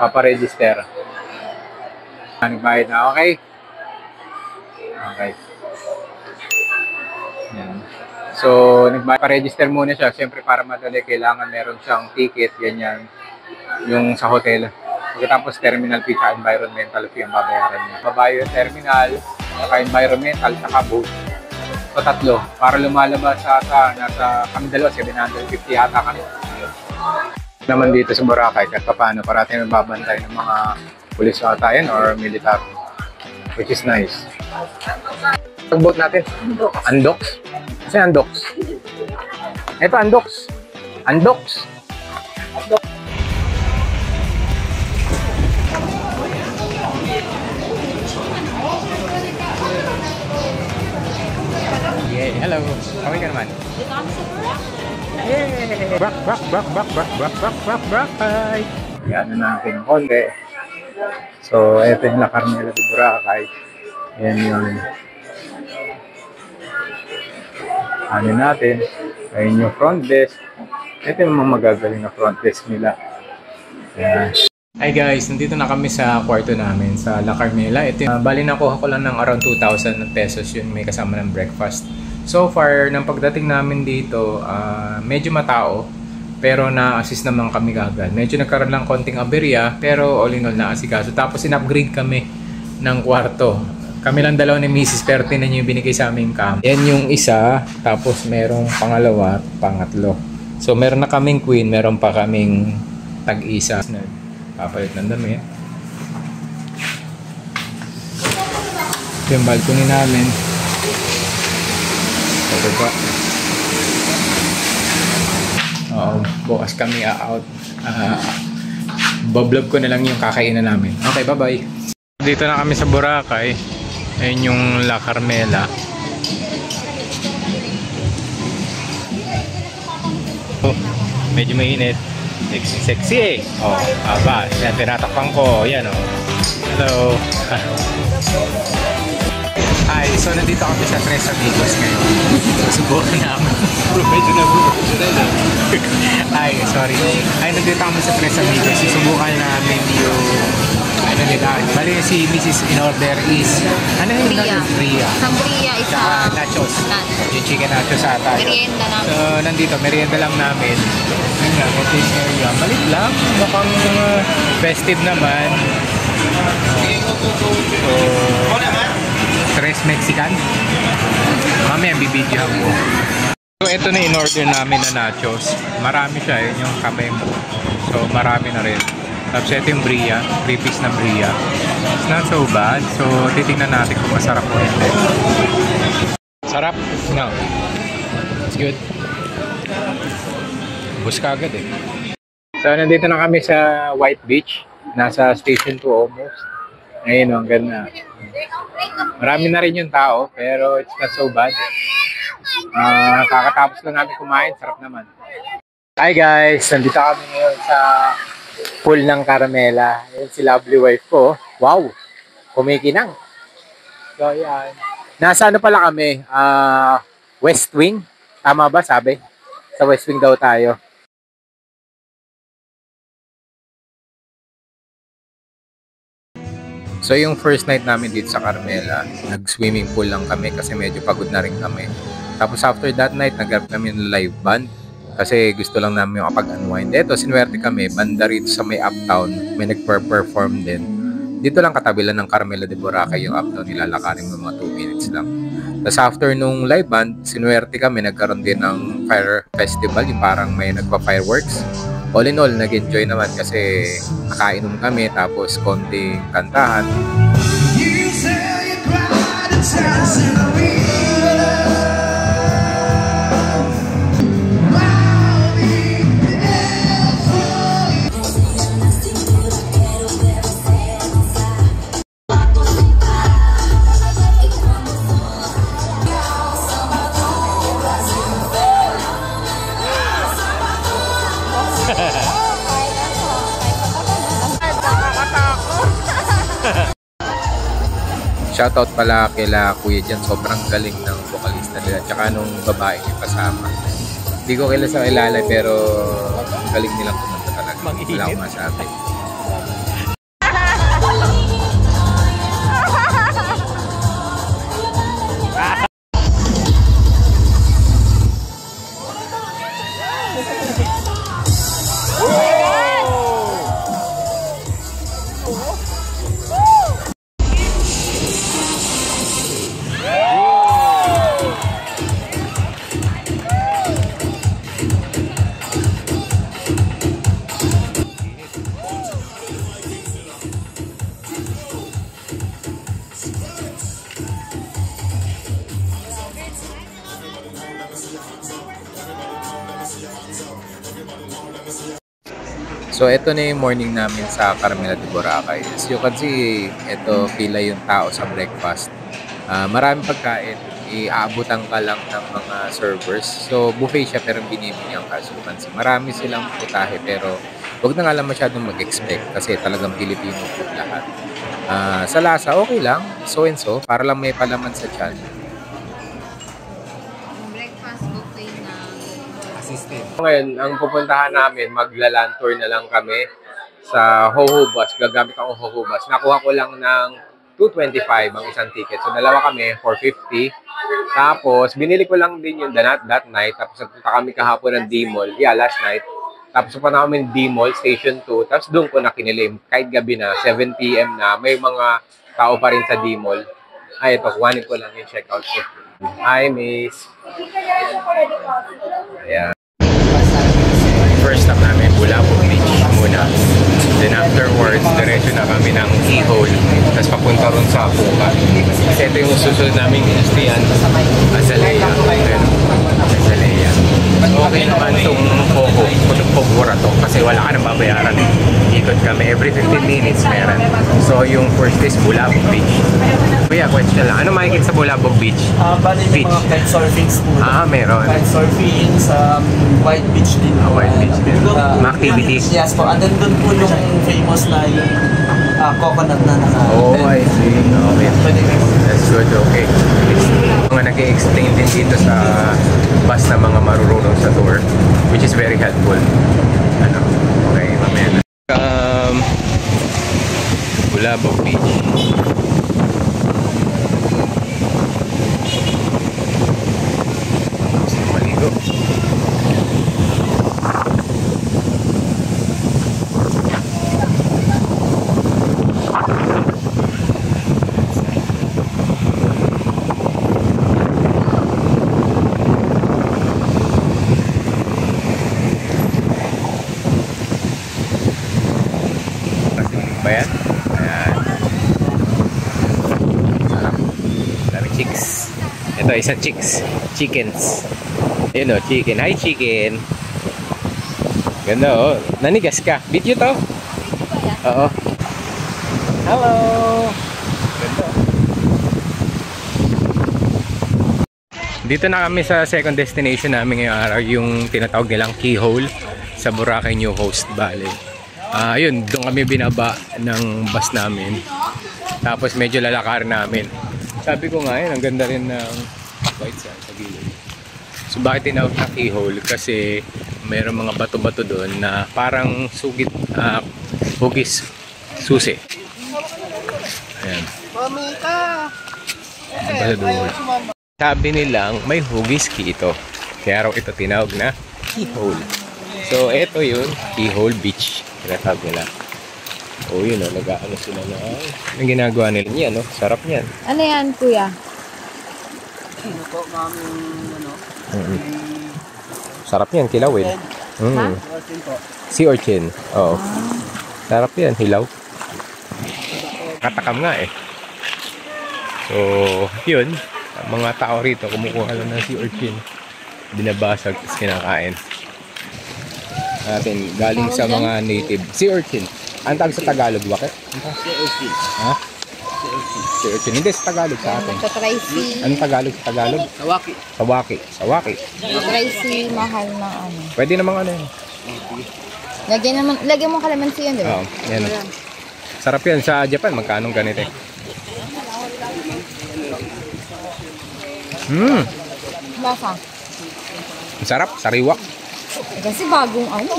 paparegister. Nagbayad na, okay? Okay. Yan. So, nagpa-register muna siya. Siyempre, para madali, kailangan meron siyang ticket, ganyan, yung sa hotel. Pagkatapos, terminal fee sa environmental fee ang babayaran niya. Babayo yung terminal, saka environmental, saka boat. So, tatlo. Para lumalabas sa nasa kami dalawa, 750 yata kami. Naman dito sa Boracay, kahit paano, parating nagbabantay ng mga pulis ata yan or military. Which is nice. Pag-boat natin. Andox. Kasi Andox. Ito, Andox. Andox. Yeah, hello. Kami ka naman. Yeah. Back. Yan na natin konti. So, ito yung La Carmela de Boracay. Yan yung ano natin. Ayun yung front desk. Ito yung mga magagaling na front desk nila. Yan. Hi guys, nandito na kami sa kwarto namin sa La Carmela. Ito yung, bali nakuha ko lang ng around 2,000 pesos yun. May kasama ng breakfast. So far, nang pagdating namin dito, medyo matao. Pero na-assist naman kami agad. Medyo nagkaroon lang konting aberya, pero all in all na-asikaso. Tapos in-upgrade kami ng kwarto. Kami lang dalawa ni Mrs. pero tinan nyo yung binigay sa aming cam. Yan yung isa, tapos merong pangalawa at pangatlo. So meron na kaming queen, meron pa kaming tag-isa. Papalit ng dami. Ito yung balcony namin. Ito ba? Bukas kami out. Bablog ko na lang yung kakainan namin. Okay, bye-bye. Dito na kami sa Boracay. Ayun yung La Carmela. Oh, medyo mainit. Sexy eh. Oh, aba, yan tinatakpan ko. Yan oh. Hello. Hi, so nandito kami sa Tres Amigos ngayon. Susubukan namin. Medyo na-professional. Ay, sorry. Ay, nandito kami sa Tres Amigos. Susubukan namin yung ano nila. Bali si Mrs. in order is ano yung Bria. Sangria is nachos. Yung chicken nachos ata. Merienda namin. So, nandito. Merienda lang namin. Yun nga, ito yung area. Malit lang. Mukhang festive naman. Tres Mexican. Mamaya bibidyohan ko. So ito na in-order namin na nachos. Marami siya, yun yung kamay mo. So marami na rin. Tapos ito yung Bria, 3-piece na Bria. It's not so bad. So titingnan natin kung masarap o hindi. Sarap? No. It's good. Bus ka agad eh. So nandito na kami sa White Beach. Nasa Station 2 almost. Ayun, ang ganda. Marami na rin yung tao, pero it's not so bad. Kakatapos lang namin kumain, sarap naman. Hi guys, nandito kami ngayon sa pool ng Carmela. Ayan si lovely wife ko. Wow, kumikinang. So yan. Nasa ano pala kami? West Wing. Tama ba sabi? Sa West Wing daw tayo. So yung first night namin dito sa Carmela, nag-swimming pool lang kami kasi medyo pagod na rin kami. Tapos after that night, nag-grab kami ng live band kasi gusto lang namin yung kapag-unwind. Eto, sinuwerte kami, banda rito sa may Uptown, may nag-perform din. Dito lang katabi lang ng Carmela de Boracay yung Uptown, nilalakarin mo mga 2 minutes lang. Tapos after nung live band, sinuwerte kami, nagkaroon din ng fire festival, yung parang may nagpa-fireworks. All in all, nag-enjoy naman kasi nakainom kami tapos konting kantahan. Shoutout pala kila Kuya Jan, sobrang galing ng vocalista nila tsaka nung babae yung kasama. Hindi ko kilala sa ilalay pero galing nilang kumanta talaga. Wala akong masabi. So, ito na yung morning namin sa Carmela de Boracay. As you can see, ito pila yung tao sa breakfast. Maraming pagkain. Iaabutan ka lang ng mga servers. So, buffet siya pero binibigyan ka. So, marami silang putahe pero huwag na nga lang masyadong mag-expect kasi talagang Pilipino food lahat. Sa lasa, okay lang. So and so. Para lang may palaman sa tiyan. Breakfast buffet na Assistant. Ngayon, ang pupuntahan namin, magla-land tour na lang kami sa Hoho Bus. Gagamit ako Hoho Bus. Nakuha ko lang ng 225 ang isang ticket. So, dalawa kami, 450. Tapos, binili ko lang din yung that night. Tapos, nagpunta kami kahapon ng D-Mall. Yeah, last night. Tapos, pupunta kami ng D-Mall, Station 2. Tapos, doon ko nakinilim. Kahit gabi na, 7 p.m. na, may mga tao pa rin sa D-Mall. Ay, ito, kuhanin ko lang yung checkout ko. Hi, miss. Ayan. First stop namin, Bulabog Beach muna. Then afterwards, diretso na kami ng Keyhole. Tapos papunta ron sa Puka. Kasi ito yung susunod namin inastiyan. Azalea. Azalea. So okay naman itong Pogora to. Kasi wala ka nang babayaran eh. Ikot kami. Every 15 minutes meron. So yung first is Bulabog Beach. Kuya, question lang. Ano makikita sa Bulabog Beach? Bali may mga kitesurfing school. Meron. Kitesurfing sa White Beach din. White Beach din. Mga activities. Yes po. And then doon po yung famous na yung coconut na naka. Oh, I see. Okay. That's good. Okay. Mga nag-i-explain din dito sa bus na mga marurunong sa tour, which is very helpful. Ano? Okay, mamaya na. Bulabog Beach. Maligo. Ayan. Ayan. Sarap. Dami chicks. Ito, isang chicks. Chickens. Ayun o, chicken. Hi, chicken. Ganda o. Nanigas ka. Video to? Oo. Hello. Ganda. Dito na kami sa second destination namin ngayong araw, yung tinatawag nilang Keyhole sa Boracay New Coast Valley. Ayun, doon kami binaba ng bus namin. Tapos medyo lalakar namin. Sabi ko nga yun, ang ganda rin ng white sand sa gilid. So bakit tinawag na Keyhole? Kasi mayroong mga bato-bato doon na parang sugit, hugis susi. Ayan. Sabi nilang may hugis key ito. Kaya raw ito tinawag na Keyhole. So ito yun, Keyhole Beach. Tinatawag nila. Oh, yun o. Nag-ano sila na. Ang ginagawa nila niyan, no? Sarap niyan. Ano yan, kuya? Ano po, mami, ano? Sarap yan, kilawin. Urchin po. Sea urchin. Oo. Sarap yan, hilaw. Katakam nga eh. So, yun. Ang mga tao rito, kumukuha lang ng sea urchin. Binabasag, tapos kinakain. Natin galing sa mga native sea urchin. Ang tawag sa Tagalog, bakit? Sea urchin. Ha? Sea urchin. Hindi sa Tagalog sa atin. Try si... Anong Tagalog sa Tagalog? Sawaki. Sawaki. Sawaki. Try si mahal na ano. Pwede namang ano yun. Lagyan mo kalamansi yan, di ba? Oo, yan. Sarap yan sa Japan. Magkanong ganito eh. Lasa. Ang sarap. Sariwa. Kasi bagong ano.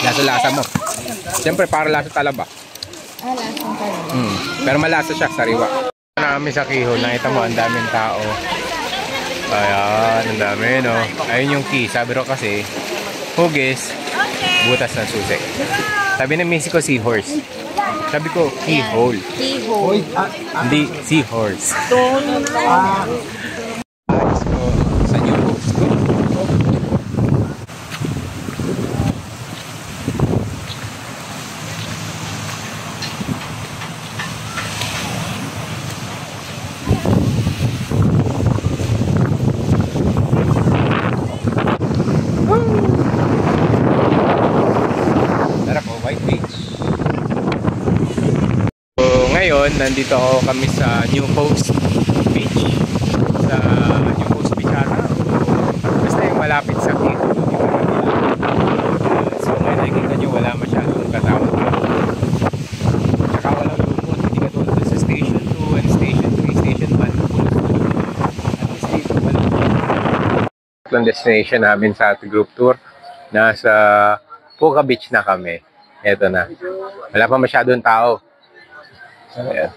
Lasa-lasa mo. Siyempre, para lasa talaba. Lasang ka lang. Pero malasa siya, sariwa. Namin sa Keyhole, nakita mo, ang daming tao. Ayan, ang dami, no? Ayun yung key. Sabi ro kasi, hugis, butas ng susi. Sabi ng Mexico, seahorse. Sabi ko, Keyhole. Keyhole. Hindi, seahorse. Ayos ko sa New Coast ko. ngayon, nandito kami sa New Coast Beach. Sa New Coast Beach ata. Basta yung malapit sa Quito. So ngayon nakikita nyo wala masyadong katao. Tsaka walang lumot. Hindi ka tulad sa Station 2 and Station 3, Station 1. At least dito walang lumot. Ang destination namin sa ating group tour. Nasa Puka Beach na kami. Eto na. Wala pa masyadong tao. Ayan.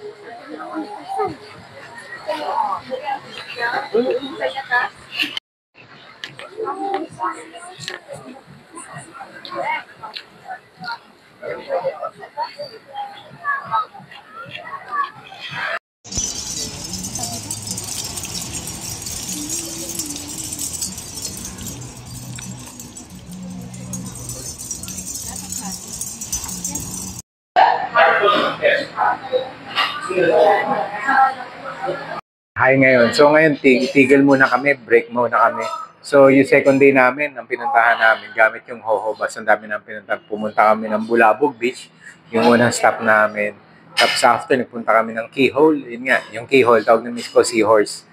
Hi ngayon. So ngayon, tigil muna kami, break muna kami. So yung second day namin, ang pinuntahan namin, gamit yung Hoho Bus, ang dami nang pinuntahan. Pumunta kami ng Bulabog Beach, yung unang stop namin. Tapos after, nagpunta kami ng Keyhole. Yun nga, yung Keyhole, tawag na miss ko, Seahorse.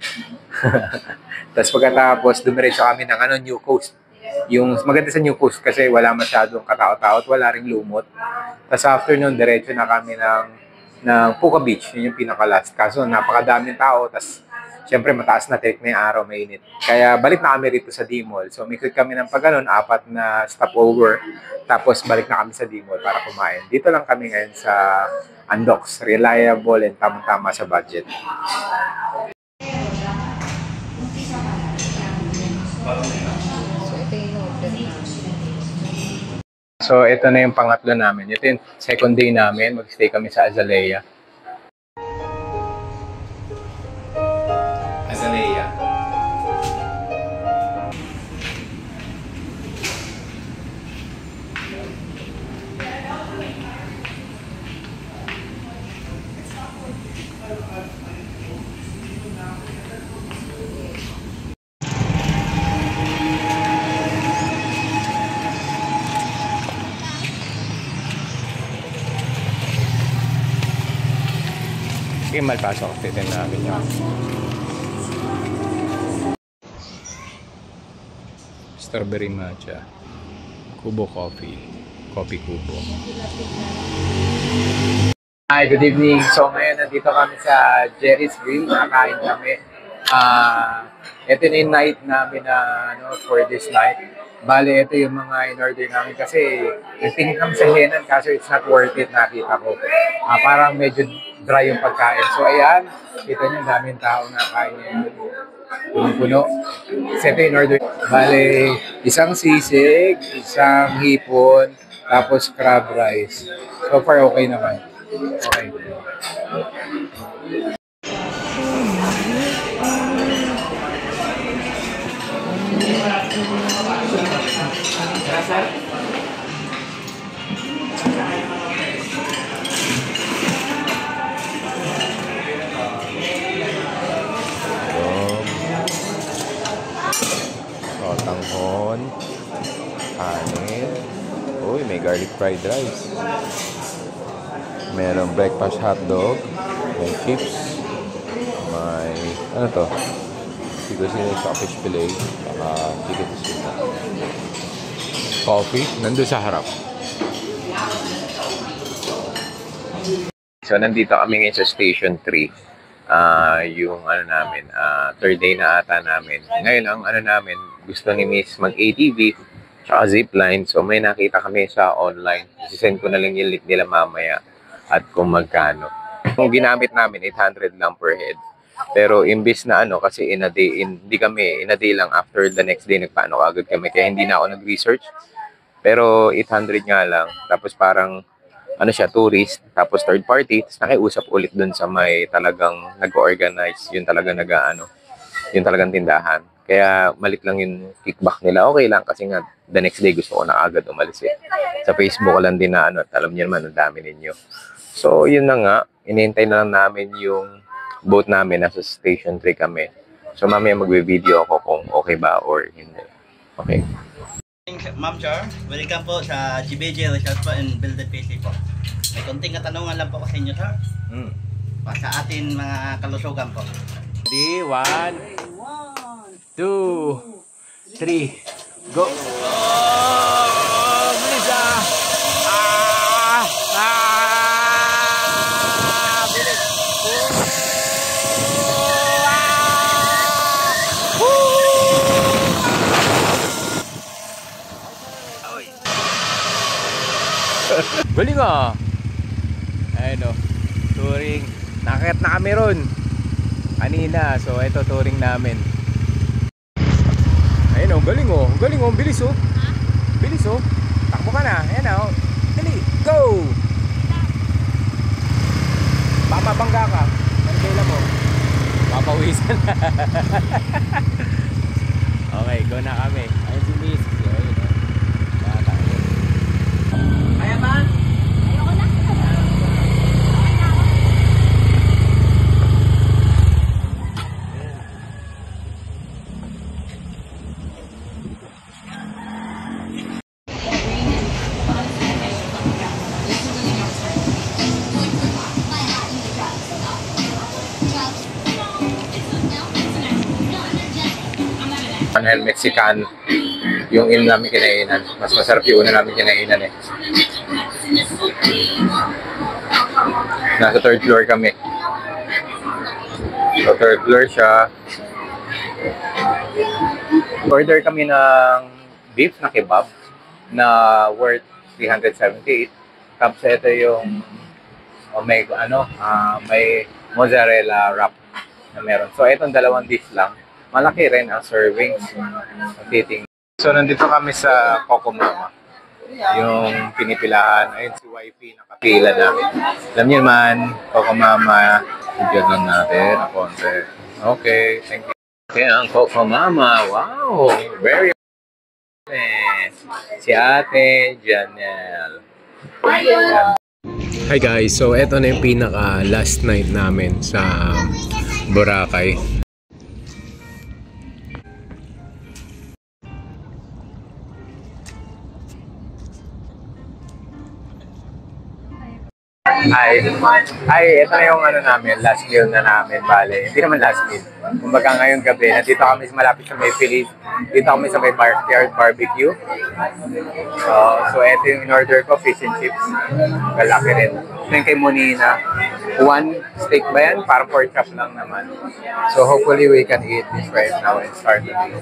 Tapos pagkatapos, dumiretso kami ng New Coast. Yung maganda sa New Coast kasi wala masyadong katao-tao at wala ring lumot. Tapos after nun, diretso na kami ng Puka Beach. Yun yung pinaka-last. Kaso napakadaming tao. Tapos syempre mataas na trip na yung araw, mainit. Kaya balik na kami rito sa D-Mall. So umikot kami ng pagganon, 4 na stopover. Tapos balik na kami sa D-Mall para kumain. Dito lang kami ngayon sa Andox. Reliable and tamang-tama sa budget. So, ito na yung pangatlo namin. Ito yung second day namin. Mag-stay kami sa Azalea. Azalea. Sige, malpasok. Titin namin yun. Strawberry matcha. Kubo coffee. Coffee kubo. Hi, good evening. So ngayon nandito kami sa Jerry's Grill. Nakakain kami. Ito na yung night namin for this night. Bale, ito yung mga in-order namin kasi nagtingin kami sa Henan kaso it's not worth it, nakita ko. Parang medyo dry yung pagkain. So ayan, kita nyo, daming tao na kain ngayon. Puno-puno. Kasi ito yung order. Bale, isang sisig, isang hipon, tapos crab rice. So far, okay naman. Okay. Tanghon, kanin. Uy, may garlic fried rice. Merong breakfast hotdog, may chips, may ano to? Siguro sa fish fillet, chicken soup. Coffee, nandun sa harap. So, nandito kami ngayon sa Station 3. Yung namin, third day na ata namin. Ngayon, ang namin, gusto ni Miss mag-ATV, tsaka zipline. So, may nakita kami sa online. Isisend ko na lang yung link nila mamaya at kung magkano. Kung ginamit namin, 800 lang per head. Pero imbis na kasi in a day, hindi kami, in a day lang after the next day, nagpaano agad kami. Kaya hindi na ako nag-research. Pero 800 nga lang. Tapos parang, tourist, tapos third party, tapos nakiusap ulit dun sa may talagang nag-organize, yun talagang yun talagang tindahan. Kaya malit lang yung kickback nila. Okay lang kasi nga the next day gusto ko na agad umalis eh. Sa Facebook ko lang din na alam niyo naman ang dami ninyo. So yun na nga, inihintay na lang namin yung boat namin, nasa Station 3 kami. So mamaya magbe-video ako kung okay ba or hindi. Okay. Ma'am Char, welcome po sa GBJ Resort po and Builded PC po. May konting katanungan lang po ko sa inyo, sir. Sa atin mga kalusugan po. Ready? 1, 2, 3, go! Oh! Bilis ah! Ah! Ah! Bilis! Oh! Ah! Woo! Oy! Galing ah! Ayun o, touring. Nakakit na kami ron kanina, so ito touring namin. Ayun o, galing o, galing o, bilis o. Bilis o, takbo ka na, ayan o. Dali, go! Papabangga ka, nandila mo. Papawisan na. Okay, go na kami. Ayun si Miss, ayun o. Kaya ba? Anhel Mexican yung namin kinainan. Mas masarap yung una namin kinainan eh. Nasa 3rd floor kami. So 3rd floor siya. Order kami ng beef na kebab na worth 378. Tapos ito yung may may mozzarella wrap na meron. So itong dalawang dish lang. Malaki rin ang servings. So, nandito kami sa Coco Mama. Yung pinipilahan. Ayun si YP, nakapila na. Alam niyo naman, Coco Mama. Diyan lang natin ang konti. Okay, thank you. Okay, ang Coco Mama. Wow, very nice. Si Ate Janelle. Hi guys, so eto na yung pinaka last night namin sa Boracay. Ito na yung last meal na namin, bale. Hindi naman last meal. Kumbaga ngayong gabi, nandito kami malapit sa may Phillies. Dito kami sa may Backyard Barbecue. So ito yung in-order ko, fish and chips. Kalaki rin. Ito yung kay Monina. 1 steak ba yan? Parang pork chop lang naman. So hopefully we can eat this right now and start the meal.